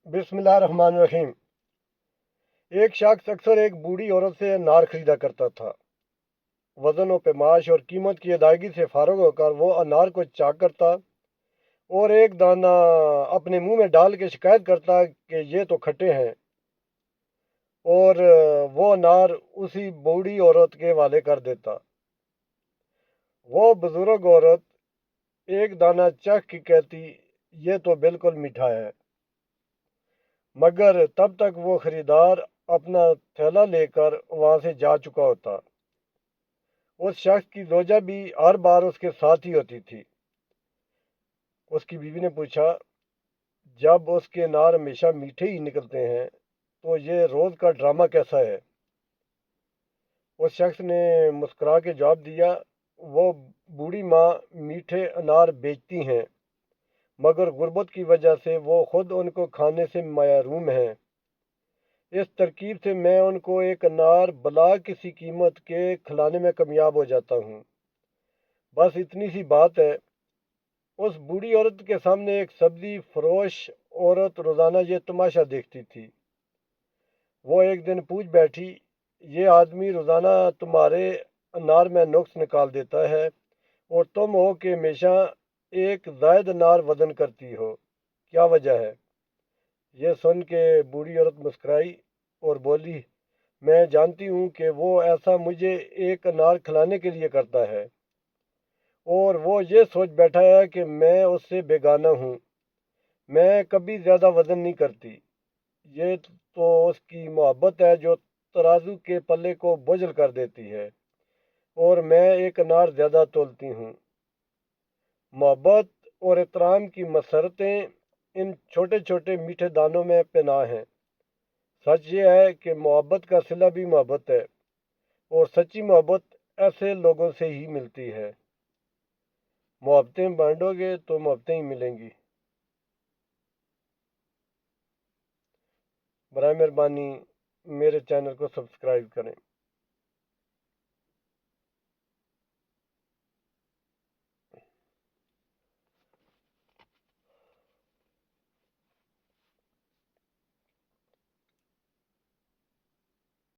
बिस्मिल्लाहिर्रहमानिर्रहीम। एक शख्स अक्सर एक बूढ़ी औरत से अनार खरीदा करता था। वजन व पैमाश और कीमत की अदायगी से फारग होकर वो अनार को चाक करता और एक दाना अपने मुंह में डाल के शिकायत करता कि ये तो खट्टे हैं, और वो अनार उसी बूढ़ी औरत के वाले कर देता। वो बुजुर्ग औरत एक दाना चख के कहती, ये तो बिल्कुल मीठा है। मगर तब तक वो खरीदार अपना थैला लेकर वहां से जा चुका होता। उस शख्स की जोजा भी हर बार उसके साथ ही होती थी। उसकी बीवी ने पूछा, जब उसके अनार हमेशा मीठे ही निकलते हैं तो ये रोज का ड्रामा कैसा है? उस शख्स ने मुस्कुरा के जवाब दिया, वो बूढ़ी माँ मीठे अनार बेचती हैं, मगर गुर्बत की वजह से वो खुद उनको खाने से महरूम हैं। इस तरकीब से मैं उनको एक अनार बला किसी कीमत के खिलाने में कामयाब हो जाता हूँ। बस इतनी सी बात है। उस बूढ़ी औरत के सामने एक सब्जी फरोश औरत रोजाना ये तमाशा देखती थी। वो एक दिन पूछ बैठी, ये आदमी रोजाना तुम्हारे अनार में नुक्स निकाल देता है और तुम हो कि हमेशा एक जायद अनार वजन करती हो, क्या वजह है? ये सुन के बूढ़ी औरत मुस्कुराई और बोली, मैं जानती हूँ कि वो ऐसा मुझे एक अनार खिलाने के लिए करता है, और वो ये सोच बैठा है कि मैं उससे बेगाना हूँ। मैं कभी ज़्यादा वज़न नहीं करती। ये तो उसकी मोहब्बत है जो तराजू के पल्ले को बोझल कर देती है, और मैं एक अनार ज़्यादा तोलती हूँ। मोहब्बत और एहतराम की मसरतें इन छोटे छोटे मीठे दानों में पनाह हैं। सच ये है कि मोहब्बत का सिला भी मोहब्बत है, और सच्ची मोहब्बत ऐसे लोगों से ही मिलती है। मोहब्बतें बांटोगे तो मोहब्बतें ही मिलेंगी। बराए मेहरबानी मेरे चैनल को सब्सक्राइब करें।